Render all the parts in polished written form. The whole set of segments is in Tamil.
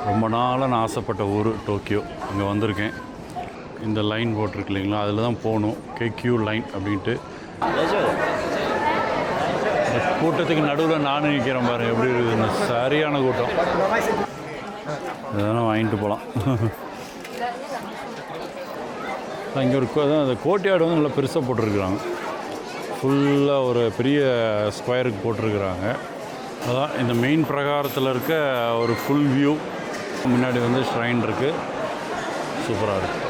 ரொம்ப நாளாக நான் ஆசைப்பட்ட ஊர் டோக்கியோ. அங்கே வந்திருக்கேன். இந்த லைன் போட்டிருக்கு இல்லைங்களா, அதில் தான் போகணும். கேக்யூ லைன் அப்படின்ட்டு. இந்த கூட்டத்துக்கு நடுவில் நானும் நிற்கிறேன் பாருங்கள், எப்படி இருக்குதுன்னு. சரியான கூட்டம். இதெல்லாம் வாங்கிட்டு போகலாம். இங்கே ஒரு அந்த கோட்டையாடு வந்து நல்லா பெருசாக போட்டிருக்குறாங்க. ஃபுல்லாக ஒரு பெரிய ஸ்கொயருக்கு போட்டிருக்குறாங்க. அதான் இந்த மெயின் பிரகாரத்தில் இருக்க ஒரு ஃபுல் வியூ. முன்னாடி வந்து ஷ்ரைன் இருக்குது. சூப்பராக இருக்குது.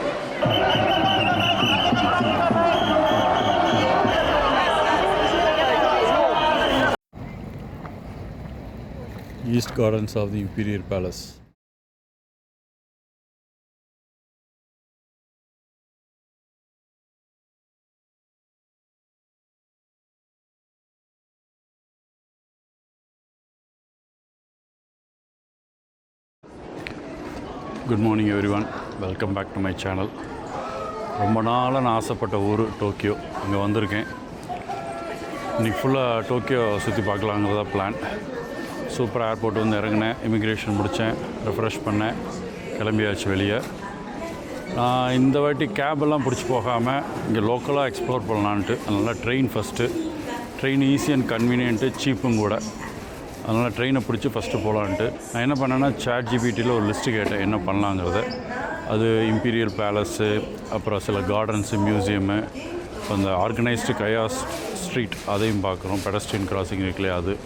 East Gardens of the Imperial Palace. Good morning everyone, welcome back to my channel. ரொம்ப நாளாக நான் ஆசைப்பட்ட ஊர் டோக்கியோ. அங்கே வந்திருக்கேன். இன்றைக்கி ஃபுல்லாக டோக்கியோ சுற்றி பார்க்கலாங்கிறதா பிளான். சூப்பர் ஏர்போர்ட் வந்து இறங்கினேன், இமிக்ரேஷன் முடித்தேன், ரெஃப்ரெஷ் பண்ணேன், கிளம்பியாச்சு வெளியே. நான் இந்த வாட்டி கேபெல்லாம் பிடிச்சி போகாமல் இங்கே லோக்கலாக எக்ஸ்ப்ளோர் பண்ணலான்ட்டு. அதனால் train first. Train easy and convenient, சீப்பும் கூட. அதனால் ட்ரெயினை பிடிச்சி ஃபஸ்ட்டு போகலான்ட்டு நான் என்ன பண்ணேன்னா, ChatGPTயில் ஒரு லிஸ்ட்டு கேட்டேன் என்ன பண்ணலாங்கிறத. அது இம்பீரியல் பேலஸு, அப்புறம் சில கார்டன்ஸு, மியூசியமு, அந்த ஆர்கனைஸ்டு கயாஸ் ஸ்ட்ரீட் அதையும் பார்க்கணும். பெடஸ்ட்ரியன் கிராசிங் இருக்குல்லையே,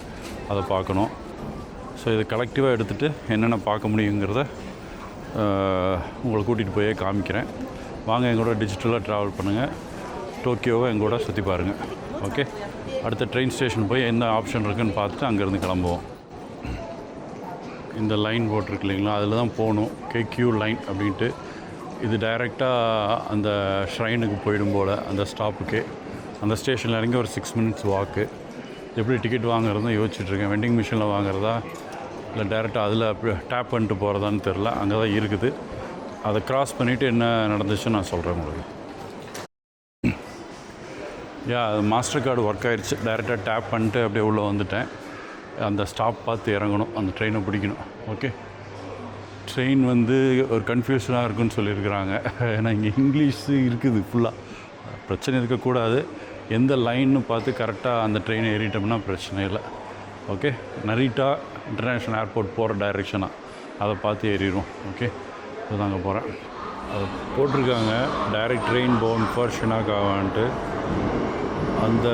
அதை பார்க்கணும். ஸோ இது கலெக்டிவாக எடுத்துகிட்டு என்னென்ன பார்க்க முடியுங்கிறத உங்களை கூட்டிகிட்டு போயே காமிக்கிறேன். வாங்க எங்கூட டிஜிட்டலாக ட்ராவல் பண்ணுங்கள். டோக்கியோவை எங்கூட சுற்றி பாருங்கள். ஓகே, அடுத்த ட்ரெயின் ஸ்டேஷன் போய் என்ன ஆப்ஷன் இருக்குதுன்னு பார்த்துட்டு அங்கேருந்து கிளம்புவோம். இந்த லைன் போட்டிருக்கு இல்லைங்களா, அதில் தான் போகணும். கேக்யூ லைன் அப்படின்ட்டு. இது டைரெக்டாக அந்த ஷ்ரைனுக்கு போயிடும் போல், அந்த ஸ்டாப்புக்கு. அந்த ஸ்டேஷனில் இறங்கி ஒரு 6 minutes வாக்கு. எப்படி டிக்கெட் வாங்குறதுன்னு யோசிச்சுட்ருக்கேன். வெண்டிங் மிஷினில் வாங்குறதா இல்லை டைரெக்டாக அதில் டேப் பண்ணிட்டு போகிறதான்னு தெரில. அங்கே தான் இருக்குது. அதை க்ராஸ் பண்ணிவிட்டு என்ன நடந்துச்சுன்னு நான் சொல்கிறேன் உங்களுக்கு. அது மாஸ்டர் கார்டு ஒர்க் ஆகிடுச்சு. டைரெக்டாக டேப் பண்ணிட்டு அப்படியே உள்ளே வந்துட்டேன். அந்த ஸ்டாப் பார்த்து இறங்கணும், அந்த ட்ரெயினை பிடிக்கணும். ஓகே, ட்ரெயின் வந்து ஒரு கன்ஃபியூஷனாக இருக்குன்னு சொல்லியிருக்கிறாங்க. ஏன்னா இங்கே இங்கிலீஷு இருக்குது ஃபுல்லாக. பிரச்சனை இருக்கக்கூடாது. எந்த லைன்னு பார்த்து கரெக்டாக அந்த ட்ரெயினை ஏறிட்டோம்னா பிரச்சனை இல்லை. ஓகே, நரிட்டா இன்டர்நேஷ்னல் ஏர்போர்ட் போகிற டைரெக்ஷனாக அதை பார்த்து ஏறிடும். ஓகே, அதுதான் அங்கே போகிறேன். அது போட்டிருக்காங்க டைரக்ட் ட்ரெயின் பவுண்ட் ஃபார் ஷினாகாவான்ட்டு. அந்த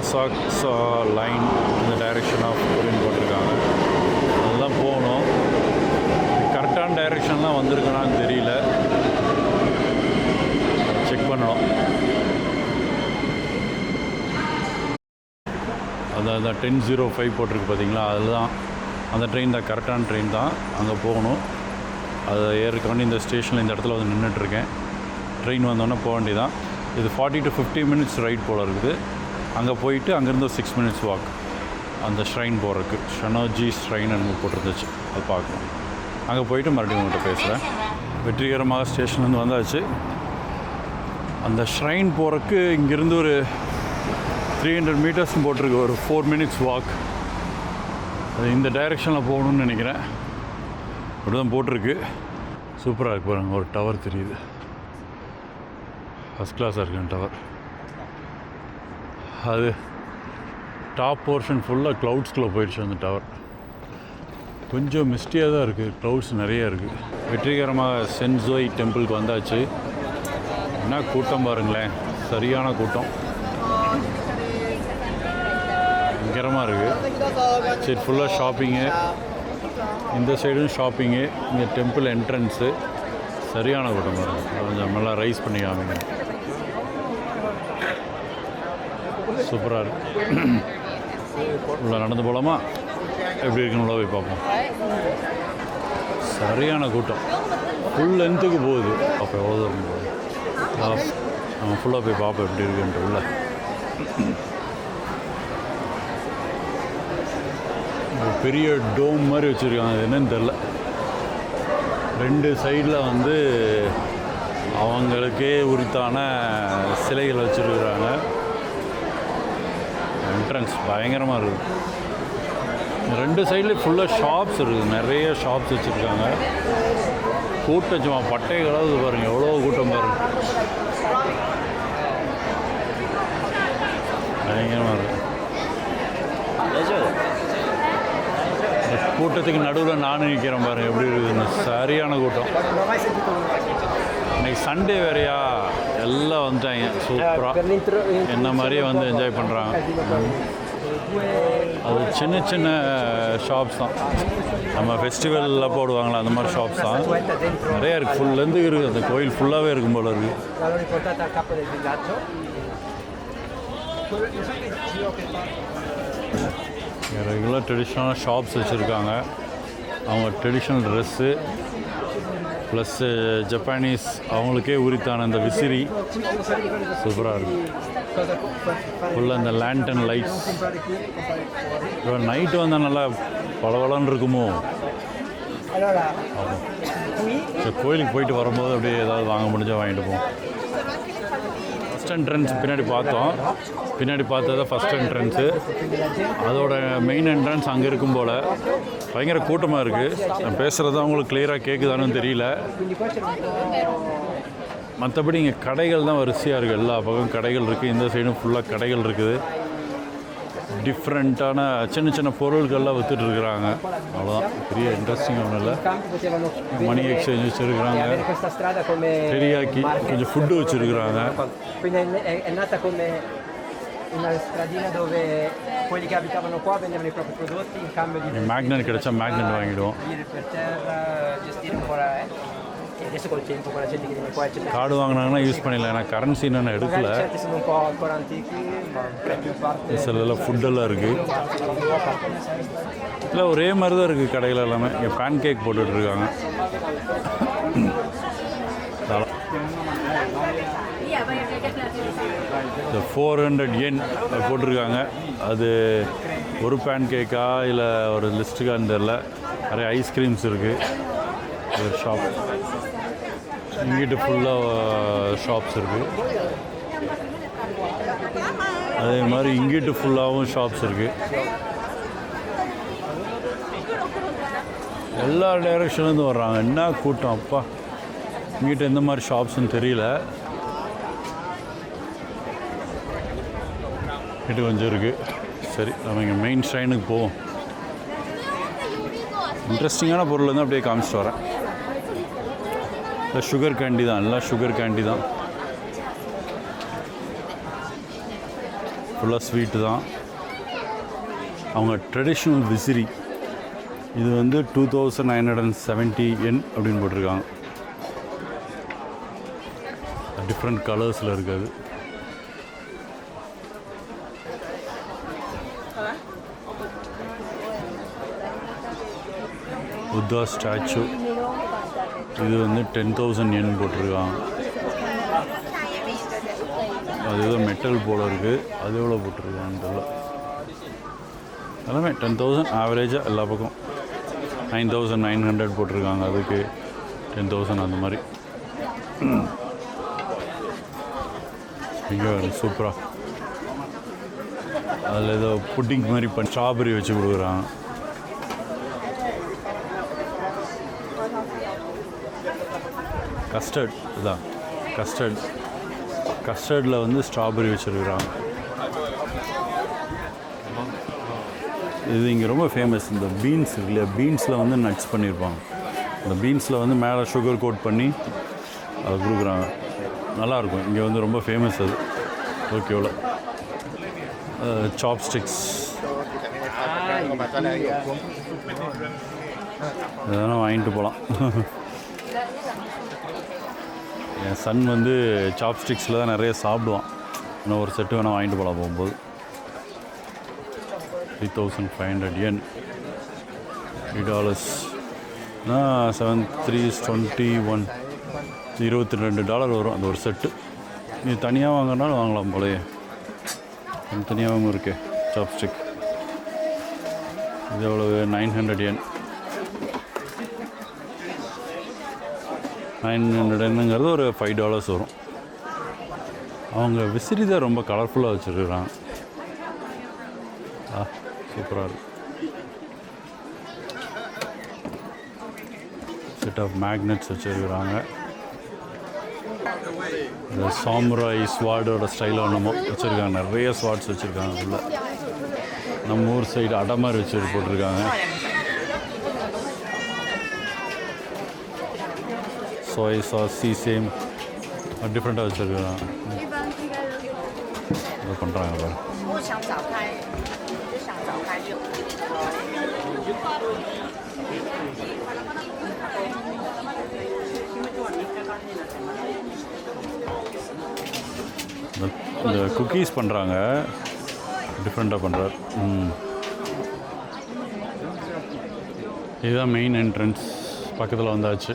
அசாக்ஸா லைன் இந்த டைரெக்ஷன் ஆஃப் அப்படின்னு போட்டிருக்காங்க. அதுதான் போகணும். கரெக்டான டைரெக்ஷன்லாம் வந்திருக்கணான்னு தெரியல, செக் பண்ணணும். அந்த 10:05 போட்டிருக்கு பார்த்தீங்களா, அதுதான் அந்த ட்ரெயின் தான், கரெக்டான ட்ரெயின் தான். அங்கே போகணும். அதை ஏற்கனவே இந்த ஸ்டேஷனில் இந்த இடத்துல வந்து நின்றுட்டுருக்கேன். ட்ரெயின் வந்தோடனே போக வேண்டியதான். இது 40 to 50 minutes ரைட் போல் இருக்குது. அங்கே போயிட்டு அங்கேருந்து 6 minutes வாக் அந்த ஷ்ரைன் போகிறதுக்கு. ஷனோஜி ஷ்ரைன் எனக்கு போட்டிருந்துச்சு, அது பார்க்கணும். அங்கே போயிட்டு மறுபடியும் உங்கள்கிட்ட பேசுகிறேன். வெற்றிகரமாக ஸ்டேஷன்லேருந்து வந்தாச்சு. அந்த ஷ்ரைன் போகிறதுக்கு இங்கேருந்து ஒரு 300 meters போட்டிருக்கு. ஒரு 4 minutes வாக். அது இந்த டைரெக்ஷனில் போகணுன்னு நினைக்கிறேன். அப்படி தான் போட்டிருக்கு. சூப்பராக இருக்கு பாருங்கள். ஒரு டவர் தெரியுது, ஃபஸ்ட் கிளாஸாக இருக்கு அந்த டவர். அது டாப் போர்ஷன் ஃபுல்லாக க்ளவுட்ஸ்குள்ளே போயிடுச்சு அந்த டவர். கொஞ்சம் மிஸ்டியாக தான் இருக்குது, க்ளவுட்ஸ் நிறையா இருக்குது. வெற்றிகரமாக சென்சோய் டெம்பிளுக்கு வந்தாச்சு. என்ன கூட்டம் பாருங்களேன், சரியான கூட்டம், பயங்கரமாக இருக்குது. சரி, ஃபுல்லாக ஷாப்பிங்கு. இந்த சைடும் ஷாப்பிங்கு. இங்கே டெம்பிள் என்ட்ரன்ஸு. சரியான கூட்டம் பாருங்கள். கொஞ்சம் நல்லா ரைஸ் பண்ணி காமிங்க. சூப்பராக இருக்குது. உள்ள நடந்து போகலாமா, எப்படி இருக்குன்னு உள்ள போய் பார்ப்போம். சரியான கூட்டம், ஃபுல் லென்த்துக்கு போகுது. அப்போ எவ்வளோ தூரம் போகுது, நம்ம ஃபுல்லாக போய் பார்ப்போம் எப்படி இருக்குன்ட்டு. உள்ள ஒரு பெரிய டோம் மாதிரி வச்சுருக்காங்க. அது என்னன்னு தெரில. 2 சைடில் வந்து அவங்களுக்கே உரித்தான சிலைகள் வச்சுருக்குறாங்க. என்ட்ரன்ஸ் பயங்கரமாக இருக்குது. 2 சைட்லேயும் ஃபுல்லாக ஷாப்ஸ் இருக்குது, நிறைய ஷாப்ஸ் வச்சுருக்காங்க. கூட்டம் சும்மா பட்டை கலவுது பாருங்கள், எவ்வளோ கூட்டம் பாருங்கள், பயங்கரமாக இருக்குது. கூட்டத்துக்கு நடுவில் நானும் நிற்கிறேன் பாருங்கள், எப்படி இருக்குதுன்னு. சரியான கூட்டம். இன்னைக்கு சண்டே வேறையா, எல்லாம் வந்துட்டாங்க சூப்பராக, என்ன மாதிரியே வந்து என்ஜாய் பண்ணுறாங்க. அது சின்ன சின்ன ஷாப்ஸ் தான், நம்ம ஃபெஸ்டிவலில் போடுவாங்களா அந்த மாதிரி ஷாப்ஸ் தான் நிறையா இருக்குது. ஃபுல்லேருந்து இருக்குது, அந்த கோயில் ஃபுல்லாகவே இருக்கும் போல இருக்குது. ரெகுலர் ட்ரெடிஷ்னலான ஷாப்ஸ் வச்சுருக்காங்க. அவங்க ட்ரெடிஷ்னல் ட்ரெஸ்ஸு ப்ளஸ்ஸு ஜப்பானீஸ் அவங்களுக்கே உரித்தான அந்த விசிறி சூப்பராக இருக்குது. ஃபுல்லாக இந்த லேண்டன் லைட்ஸ். இப்போ நைட்டு வந்தால் நல்லா பளபளன்னு இருக்குமோ. ஆமாம், சரி கோயிலுக்கு போயிட்டு வரும்போது அப்படியே ஏதாவது வாங்க முடிஞ்சால் வாங்கிட்டு போவோம். ஃபஸ்ட் என்ட்ரன்ஸ் பின்னாடி பார்த்தோம், பின்னாடி பார்த்தது ஃபஸ்ட் என்ட்ரன்ஸு. அதோட மெயின் என்ட்ரன்ஸ் அங்கே இருக்கும் போல். பயங்கர கூட்டமாக இருக்குது. நான் பேசுகிறது அவங்களுக்கு கிளியராக கேட்குதான்னு தெரியல. மற்றபடி இங்கே கடைகள் தான் வரிசையாக இருக்குது, எல்லா பக்கம் கடைகள் இருக்குது. இந்த சைடும் ஃபுல்லாக கடைகள் இருக்குது. டிஃப்ரெண்ட்டான சின்ன சின்ன பொருள்கள்லாம் விற்றுட்ருக்குறாங்க. அவ்வளோதான், பெரிய இன்ட்ரெஸ்டிங் ஒன்றும் இல்லை. மணி எக்ஸ்சேஞ்ச் வச்சுருக்குறாங்க, தெரியாக்கி கொஞ்சம் ஃபுட்டு வச்சுருக்குறாங்க. மேக்னெட் கிடைச்சா மேக்னெட் வாங்கிடுவோம். கார்டு வாங்கினாங்கன்னா யூஸ் பண்ணிடலாம், ஏன்னா கரன்சி நான் எடுக்கல. சிலதெல்லாம் ஃபுட்டெல்லாம் இருக்குது, இல்லை ஒரே மாதிரி தான் இருக்குது கடையில் எல்லாமே. இங்கே பேன் கேக் போட்டுட்ருக்காங்க. இந்த 400 yen போட்டிருக்காங்க. அது ஒரு பேன் கேக்கா இல்லை ஒரு லிஸ்ட்டுக்கான்னு தெரில. நிறைய ஐஸ்கிரீம்ஸ் இருக்குது. ஒரு ஷாப் இங்கிட்டு ஃபுல்லாக ஷாப்ஸ் இருக்குது. அதே மாதிரி இங்கிட்டு ஃபுல்லாகவும் ஷாப்ஸ் இருக்குது. எல்லா டைரெக்ஷன்லேருந்து வர்றாங்க. என்ன கூட்டம் அப்பா! இங்கிட்ட எந்த மாதிரி ஷாப்ஸ்ன்னு தெரியல. இங்கிட்ட கொஞ்சம் இருக்குது. சரி, நம்ம இங்கே மெயின் ஷ்ரைனுக்கு போவோம். இன்ட்ரெஸ்டிங்கான பொருள் வந்து அப்படியே காமிச்சிட்டு வரேன். இல்லை சுகர் கேண்டி தான், எல்லாம் சுகர் கேண்டி தான், ஃபுல்லாக ஸ்வீட்டு தான். அவங்க ட்ரெடிஷ்னல் விசிறி இது வந்து 2970 yen அப்படின்னு போட்டிருக்காங்க. டிஃப்ரெண்ட் கலர்ஸில் இருக்காது. புத்தா ஸ்டாச்சு இது வந்து 10,000 yen போட்டிருக்காங்க. அது ஏதோ மெட்டல் போல் இருக்குது, அது எவ்வளோ போட்டிருக்கான்னு தெரியல. எல்லாமே 10,000 ஆவரேஜாக எல்லா பக்கம். 9,900 போட்டிருக்காங்க, அதுக்கு 10,000 அந்த மாதிரி. இங்கே சூப்பராக அதில் ஏதோ புட்டிங் மாதிரி பண்ணி ஸ்ட்ராபெரி வச்சு கொடுக்குறாங்க. கஸ்டர்ட் இதுதான், கஸ்டர்டில் வந்து ஸ்ட்ராபெரி வச்சுருக்குறாங்க. இது இங்கே ரொம்ப ஃபேமஸ். இந்த பீன்ஸ் இருக்கு இல்லையா, பீன்ஸில் வந்து நட்ஸ் பண்ணியிருப்பாங்க. அந்த பீன்ஸில் வந்து மேலே சுகர் கோட் பண்ணி அது கொடுக்குறாங்க. நல்லாயிருக்கும். இங்கே வந்து ரொம்ப ஃபேமஸ் அது. ஓகேவில் சாப்ஸ்டிக்ஸ் இதெல்லாம் வாங்கிட்டு போகலாம். என் சன் வந்து சாப்ஸ்டிக்ஸில் தான் நிறைய சாப்பிடுவான். இன்னும் ஒரு செட்டு வேணால் வாங்கிட்டு போகலாம் போகும்போது. 3,500 yen, $3. 7 3 21, $22 வரும் அந்த ஒரு செட்டு. நீ தனியாக வாங்கினாலும் வாங்கலாம் போலையே. தனியாகவும் இருக்கே சாப்ஸ்டிக். இது எவ்வளவு? 900 yen. 900 என்னங்கிறது ஒரு $5 வரும். அவங்க விசிறி தான் ரொம்ப கலர்ஃபுல்லாக வச்சுருக்குறாங்க. சூப்பராக இருக்குது. செட் ஆஃப் மேக்னெட்ஸ் வச்சுருக்குறாங்க. இந்த சாமுராய் ஸ்வார்டோட ஸ்டைலாக நம்ம வச்சுருக்காங்க. நிறைய ஸ்வாட்ஸ் வச்சுருக்காங்க உள்ள. நம்ம ஊர் சைடு அடை மாதிரி வச்சு போட்டிருக்காங்க. சோய் சாஸ் சீசேம் டிஃப்ரெண்ட்டாக வச்சுருக்காங்க. அதை பண்ணுறாங்க பாரு. இந்த குக்கீஸ் பண்ணுறாங்க, டிஃப்ரெண்ட்டாக பண்ணுறாரு. இதுதான் மெயின் என்ட்ரன்ஸ். பக்கத்தில் வந்தாச்சு.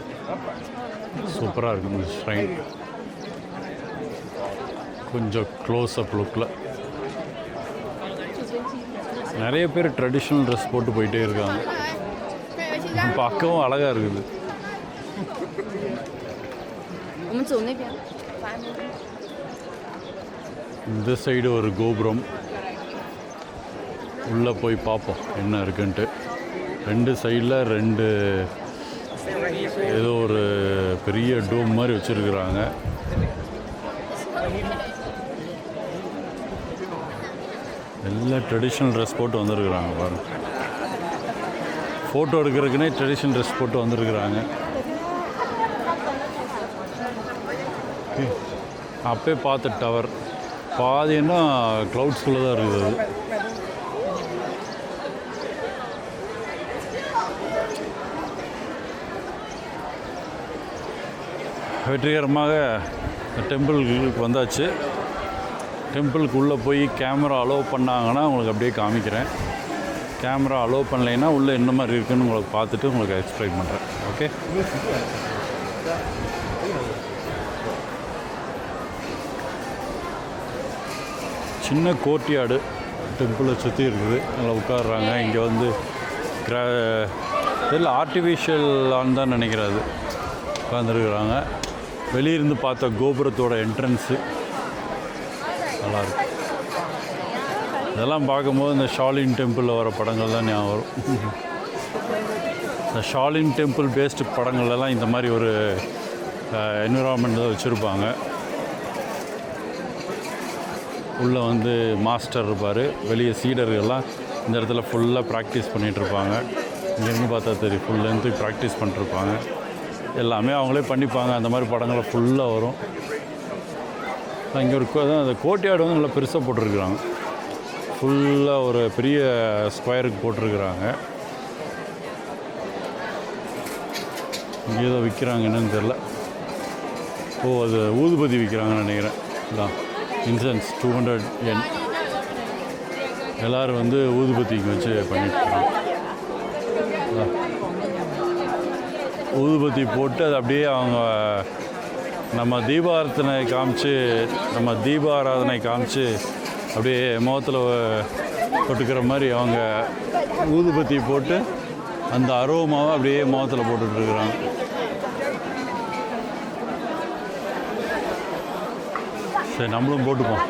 சூப்பராக இருக்கும் இந்த ஷ்ரைன். கொஞ்சம் க்ளோஸ்அப் லுக்கில் நிறைய பேர் ட்ரெடிஷ்னல் ட்ரெஸ் போட்டு போயிட்டே இருக்காங்க. பார்க்கவும் அழகாக இருக்குது. இந்த சைடு ஒரு கோபுரம். உள்ளே போய் பார்ப்போம் என்ன இருக்குன்ட்டு. ரெண்டு சைடில் ரெண்டு ஏதோ ஒரு பெரிய டோம் மாதிரி வச்சுருக்குறாங்க. எல்லாம் ட்ரெடிஷ்னல் ட்ரெஸ் போட்டு வந்திருக்குறாங்க பாருங்க. ஃபோட்டோ எடுக்கிறதுக்குன்னே ட்ரெடிஷ்னல் ட்ரெஸ் போட்டு வந்திருக்குறாங்க. அப்போயே பார்த்த டவர் பாதின்னா க்ளவுட்ஸ்குள்ளே தான் இருக்குது. அது வெற்றிகரமாக டெம்பிளுக்கு வந்தாச்சு. டெம்பிளுக்கு உள்ளே போய் கேமரா அலோவ் பண்ணாங்கன்னா உங்களுக்கு அப்படியே காமிக்கிறேன். கேமரா அலோவ் பண்ணலைன்னா உள்ளே என்ன மாதிரி இருக்குதுன்னு உங்களுக்கு பார்த்துட்டு உங்களுக்கு எக்ஸ்பிளைன் பண்ணுறேன். ஓகே. சின்ன கோர்ட்யார்டு டெம்பிளை சுற்றி இருக்குது. நல்லா உட்காடுறாங்க. இங்கே வந்து தெரியல ஆர்டிஃபிஷியலான்னு தான் நினைக்கிறாரு. உட்காந்துருக்குறாங்க. வெளியிருந்து பார்த்த கோபுரத்தோட என்ட்ரன்ஸு நல்லாயிருக்கு. இதெல்லாம் பார்க்கும்போது இந்த ஷாலின் டெம்பிளில் வர படங்கள் தான் ஞாபகம் வரும். இந்த ஷாலின் டெம்பிள் பேஸ்டு படங்கள்லாம் இந்த மாதிரி ஒரு என்விரான்மெண்ட் தான் வச்சுருப்பாங்க. உள்ளே வந்து மாஸ்டர் இருப்பார். வெளியே சீடர்கள்லாம் இந்த இடத்துல ஃபுல்லாக ப்ராக்டிஸ் பண்ணிகிட்ருப்பாங்க. இங்கேருந்து பார்த்தா தெரியும் ஃபுல் லென்த்து ப்ராக்டிஸ் பண்ணிட்டுருப்பாங்க. எல்லாமே அவங்களே பண்ணிப்பாங்க. அந்த மாதிரி படங்களை ஃபுல்லாக வரும். இங்கே ஒரு அந்த கோர்ட்யார்டு வந்து நல்லா பெருசாக போட்டிருக்குறாங்க. ஃபுல்லாக ஒரு பெரிய ஸ்கொயருக்கு போட்டிருக்குறாங்க. இங்கே ஏதோ விற்கிறாங்க, என்னன்னு தெரில. ஓ, அது ஊதுபதி விற்கிறாங்கன்னு நினைக்கிறேன். இதான் இன்சென்ஸ் 200 yen. எல்லோரும் வந்து ஊதுபத்திக்கு வச்சு பண்ணிட்டுருக்காங்க. ஊதுபத்தி போட்டு அது அப்படியே அவங்க நம்ம தீபாராதனை காமிச்சு அப்படியே முகத்தில் தொட்டுக்கிற மாதிரி அவங்க ஊதுபத்தி போட்டு அந்த அரோமாவை அப்படியே முகத்தில் போட்டுட்ருக்குறாங்க. சரி, நம்மளும் போட்டுப்போம்.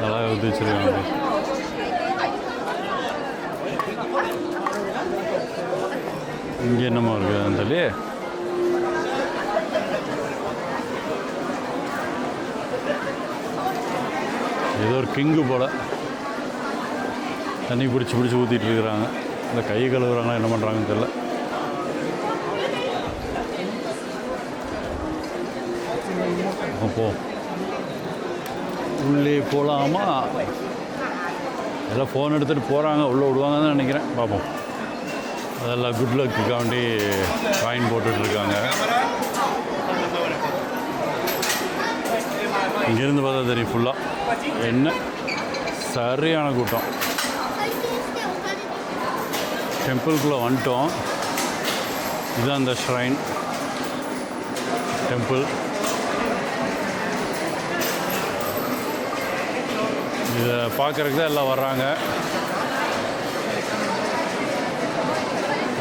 நல்லா ஊற்றி வச்சுருக்காங்க. இங்கே என்னமோ இருக்குது அந்த ஏதோ ஒரு கிங்கு போல் தண்ணி பிடிச்சி ஊற்றிட்டு இருக்கிறாங்க. இந்த கை கழுவுறாங்களா என்ன பண்ணுறாங்கன்னு தெரியல. அப்போ உள்ளே போகலாமா? எல்லாம் ஃபோன் எடுத்துகிட்டு போகிறாங்க. உள்ளே விடுவாங்கன்னு தான் நினைக்கிறேன். பார்ப்போம். அதெல்லாம் குட் லக்குக்காண்டி காயின் போட்டுட்ருக்காங்க. இங்கேருந்து பார்த்தா தெரியும் ஃபுல்லாக என்ன சரியான கூட்டம். டெம்பிள்குள்ளே வந்துட்டோம். இதுதான் அந்த ஷ்ரைன் டெம்பிள். இதை பார்க்குறதுக்கு தான் எல்லாம் வர்றாங்க.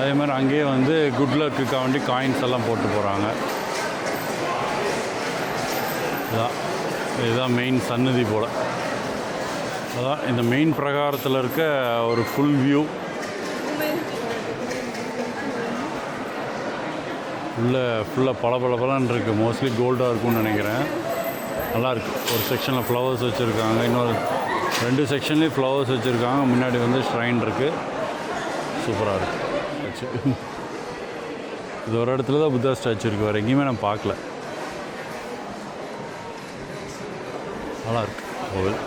அதே மாதிரி அங்கேயே வந்து குட் லக்குக்காக வேண்டி காயின்ஸ் எல்லாம் போட்டு போகிறாங்க. இதுதான் மெயின் சன்னதி போல். அதான் இந்த மெயின் பிரகாரத்தில் இருக்க ஒரு ஃபுல் வியூ. உள்ளே ஃபுல்லாக பளபளன்னு இருக்குது. மோஸ்ட்லி கோல்டாக இருக்கும்னு நினைக்கிறேன். நல்லாயிருக்கு. ஒரு செக்ஷனில் ஃப்ளவர்ஸ் வச்சுருக்காங்க, இன்னொரு 2 செக்ஷன்லேயும் ஃப்ளவர்ஸ் வச்சுருக்காங்க. முன்னாடி வந்து ஷ்ரைன் இருக்குது. சூப்பராக இருக்குது. இது ஒரு இடத்துல தான் புத்தா ஸ்டாச்சு இருக்குது, வேறு எங்கேயுமே நான் பார்க்கல. நல்லாயிருக்கு கோவில்.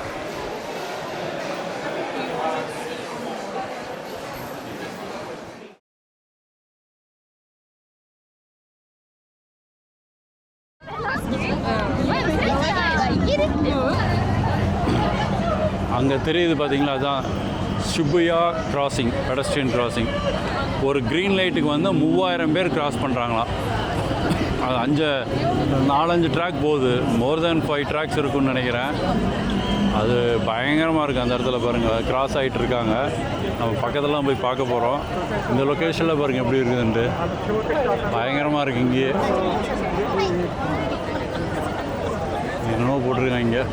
அங்கே தெரியுது பார்த்தீங்களா, அதுதான் ஷிபுயா கிராசிங், பெடஸ்ட்ரியன் கிராசிங். ஒரு க்ரீன் லைட்டுக்கு வந்து 3000 பேர் கிராஸ் பண்ணுறாங்களாம். அது 4-5 ட்ராக் போகுது. மோர் தென் 5 ட்ராக்ஸ் இருக்குன்னு நினைக்கிறேன். அது பயங்கரமாக இருக்குது. அந்த இடத்துல பாருங்கள், கிராஸ் ஆகிட்டு இருக்காங்க. நம்ம பக்கத்துலலாம் போய் பார்க்க போகிறோம். இந்த லொக்கேஷனில் பாருங்கள் எப்படி இருக்குதுன்ட்டு. பயங்கரமாக இருக்குது. இங்கேயே என்னமோ போட்டிருக்காங்க. இங்கே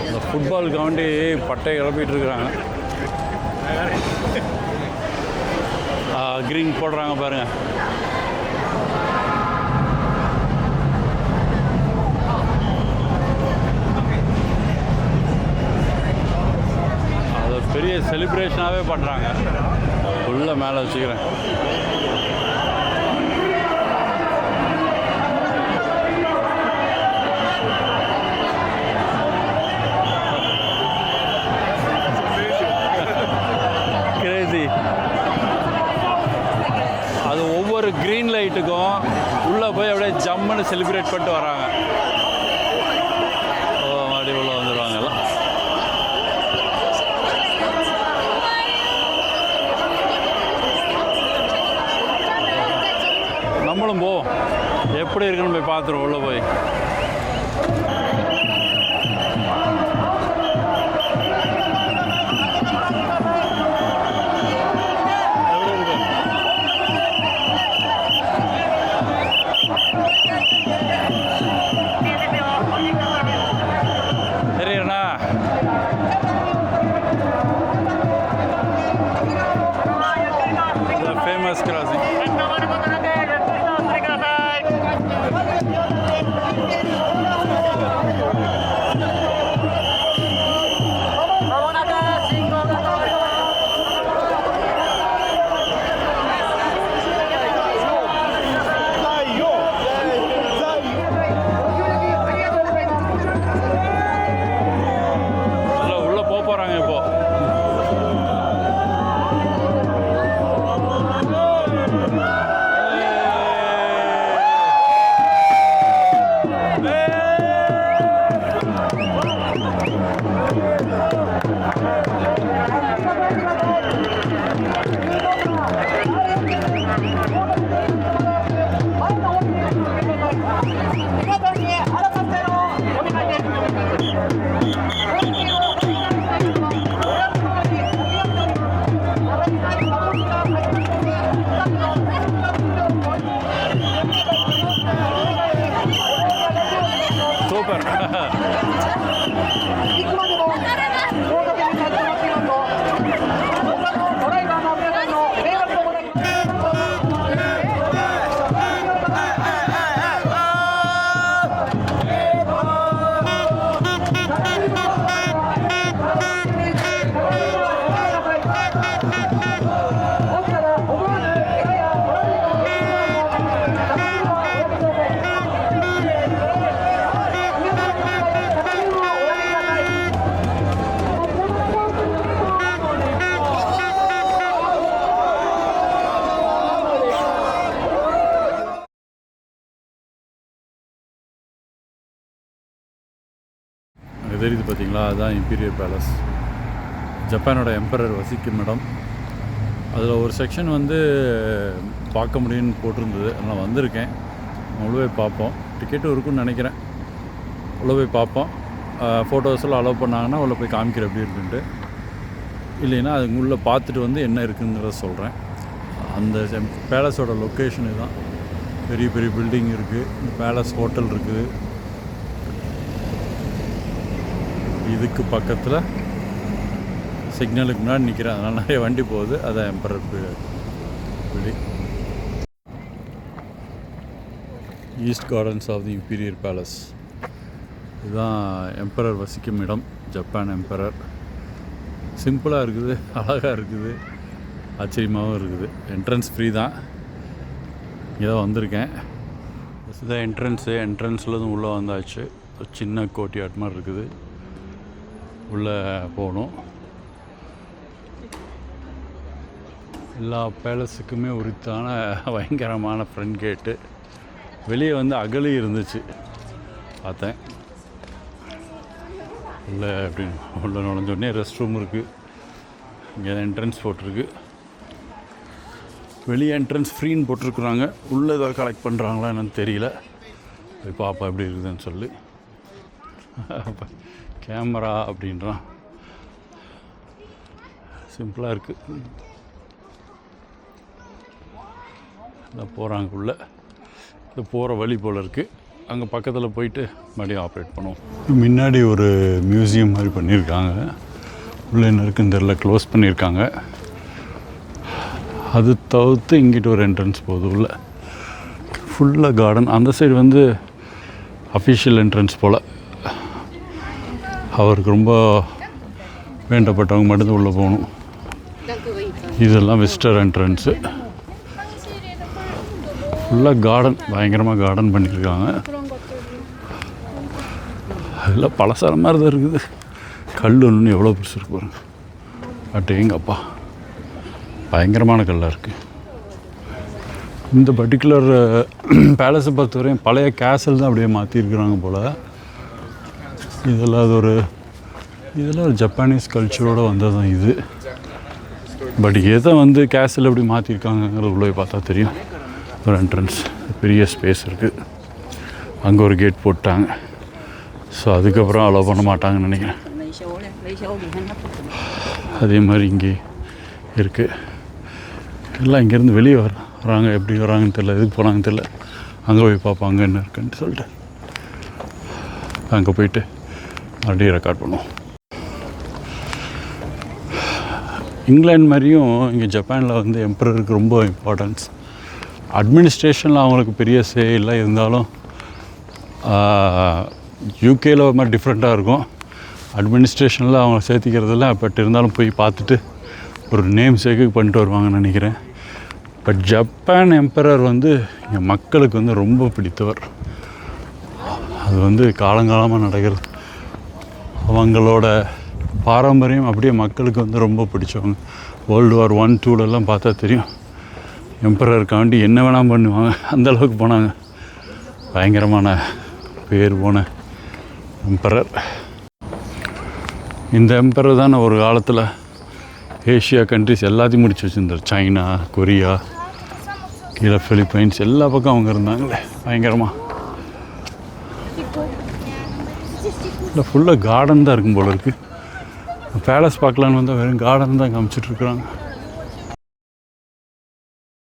இந்த ஃபுட்பாலுக்கு வேண்டி பட்டை கிளப்பிட்டு இருக்கிறாங்க. க்ரீன் போடுறாங்க பாருங்கள். அது பெரிய செலிப்ரேஷனாகவே பண்ணுறாங்க. உள்ள மேலே வச்சுக்கிறேன். அது ஒவ்வொரு க்ரீன் லைட்டுக்கும் உள்ளே போய் அப்படியே ஜம்முன்னு செலிப்ரேட் பண்ணிட்டு வராங்க. அப்படி உள்ள வந்துடுவாங்க எல்லாம். நம்மளும் போவோம், எப்படி இருக்குன்னு போய் பார்த்துருவோம். உள்ளே போய் தெரியுண்ணா. Famous crossing. சூப்பர். அங்கே தெரியுது பார்த்தீங்களா, அதுதான் இம்பீரியல் பேலஸ். ஜப்பானோட எம்பரர் வசிக்கும் இடம். அதில் ஒரு செக்ஷன் வந்து பார்க்க முடியும்னு போட்டிருந்தது. அதனால் வந்திருக்கேன். உள்ள போய் பார்ப்போம். டிக்கெட்டும் இருக்குன்னு நினைக்கிறேன். உள்ள போய் பார்ப்போம். ஃபோட்டோஸெல்லாம் அலோவ் பண்ணாங்கன்னா உள்ள போய் காமிக்கிற எப்படி இருக்குன்ட்டு. இல்லைன்னா அதுக்கு உள்ளே பார்த்துட்டு வந்து என்ன இருக்குங்கிறத சொல்கிறேன். அந்த பேலஸோட லொக்கேஷன் இதுதான். பெரிய பெரிய பில்டிங் இருக்குது. இந்த பேலஸ் ஹோட்டல் இருக்குது. இதுக்கு பக்கத்தில் சிக்னலுக்கு முன்னாடி நிற்கிறேன். அதனால் நிறைய வண்டி போகுது. அதான் emperor building. East Gardens of the Imperial Palace. இதுதான் எம்பரர் வசிக்கும் இடம், ஜப்பான் எம்பரர். சிம்பிளாக இருக்குது, அழகாக இருக்குது, ஆச்சரியமாகவும் இருக்குது. என்ட்ரன்ஸ் ஃப்ரீ தான். இங்கே தான் வந்திருக்கேன். இதுதான் என்ட்ரன்ஸ்லேருந்து உள்ளே வந்தாச்சு. ஒரு சின்ன கோட்டியாட் மாதிரி இருக்குது, உள்ளே போகணும். எல்லா பேலஸுக்குமே உரித்தான பயங்கரமான ஃப்ரண்ட் கேட்டு. வெளியே வந்து அகலி இருந்துச்சு, பார்த்தேன். உள்ளே அப்படின்னு உள்ளே நுழைஞ்சோடனே ரெஸ்ட் ரூம் இருக்குது. இங்கே என்ட்ரன்ஸ் போட்டிருக்கு. வெளியே என்ட்ரன்ஸ் ஃப்ரீன்னு போட்டிருக்குறாங்க. உள்ளே ஏதாவது கலெக்ட் பண்ணுறாங்களா என்னன்னு தெரியல. போய் பாப்பா எப்படி இருக்குதுன்னு சொல்லி. கேமரா அப்படின்றான். சிம்பிளாக இருக்குது. இதான் போகிறாங்க உள்ளே. இது போகிற வழி போல் இருக்குது. அங்கே பக்கத்தில் போயிட்டு மறுபடியும் ஆப்ரேட் பண்ணுவோம். முன்னாடி ஒரு மியூசியம் மாதிரி பண்ணியிருக்காங்க. உள்ளே என்ன இருக்குன்னு தெரில, க்ளோஸ் பண்ணியிருக்காங்க. அது தவிர்த்து இங்கிட்ட ஒரு என்ட்ரன்ஸ் போகுது. உள்ளே ஃபுல்லாக கார்டன். அந்த சைடு வந்து அஃபிஷியல் என்ட்ரன்ஸ் போல். அவருக்கு ரொம்ப வேண்டப்பட்டவங்க மட்டும்தான் உள்ளே போகணும். இதெல்லாம் விசிட்டர் என்ட்ரன்ஸு. ஃபுல்லாக கார்டன், பயங்கரமாக கார்டன் பண்ணியிருக்காங்க. அதெல்லாம் பழசார மாதிரி தான் இருக்குது. கல் ஒன்று எவ்வளோ பெருசு இருக்கு பாருங்க. அட்டேங்கப்பா, பயங்கரமான கல்லாக இருக்குது. இந்த பர்டிகுலர் பேலஸை பொறுத்தவரையும் பழைய கேசல் தான் அப்படியே மாற்றிருக்கிறாங்க போல். இதெல்லாம் ஒரு ஜப்பானீஸ் கல்ச்சரோடு வந்தது தான் இது. பட் எதை வந்து கேசல் எப்படி மாற்றிருக்காங்கிறது உள்ளே பார்த்தா தெரியும். ஒரு என்ட்ரன்ஸ், பெரிய ஸ்பேஸ் இருக்குது. அங்கே ஒரு கேட் போட்டாங்க. ஸோ அதுக்கப்புறம் அலோவ் பண்ண மாட்டாங்கன்னு நினைக்கிறேன். அதே மாதிரி இங்கே இருக்குது. எல்லாம் இங்கேருந்து வெளியே வராங்க. எப்படி வராங்கன்னு தெரியல, எதுக்கு போகிறாங்கன்னு தெரியல. அங்கே போய் பார்ப்பாங்க என்ன இருக்குன்னு சொல்லிட்டு. அங்கே போயிட்டு மறுபடியும் ரெக்கார்ட் பண்ணுவோம். இங்கிலாந்து மாதிரியும் இங்கே ஜப்பானில் வந்து எம்பரருக்கு ரொம்ப இம்பார்ட்டன்ஸ். அட்மினிஸ்ட்ரேஷனில் அவங்களுக்கு பெரிய சே இல்லை. இருந்தாலும் யூகேயில் ஒரு மாதிரி டிஃப்ரெண்ட்டாக இருக்கும். அட்மினிஸ்ட்ரேஷனில் அவங்க சேர்த்திக்கிறதில்ல. பட் இருந்தாலும் போய் பார்த்துட்டு ஒரு நேம் சேக்கு பண்ணிட்டு வருவாங்கன்னு நினைக்கிறேன். பட் ஜப்பான் எம்பரர் வந்து இங்கே மக்களுக்கு வந்து ரொம்ப பிடித்தவர். அது வந்து காலங்காலமாக நடக்கிறது. அவங்களோட பாரம்பரியம் அப்படியே மக்களுக்கு வந்து ரொம்ப பிடிச்சவங்க. வேர்ல்டு வார் 1, 2லெல்லாம் பார்த்தா தெரியும். எம்பரருக்காண்டி என்ன வேணால் பண்ணுவாங்க, அந்தளவுக்கு போனாங்க. பயங்கரமான பேர் போன எம்பரர். இந்த எம்பரர் தான் ஒரு காலத்தில் ஏஷியா கண்ட்ரிஸ் எல்லாத்தையும் முடிச்சு வச்சுருந்தார். சைனா, கொரியா, கீழே பிலிப்பைன்ஸ், எல்லா பக்கம் அவங்க இருந்தாங்களே பயங்கரமாக. இல்லை ஃபுல்லாக கார்டன் தான் இருக்கும் போல இருக்குது. பேலஸ் பார்க்கலான்னு வந்தால் வெறும் கார்டன் தான் காமிச்சிட்ருக்குறாங்க.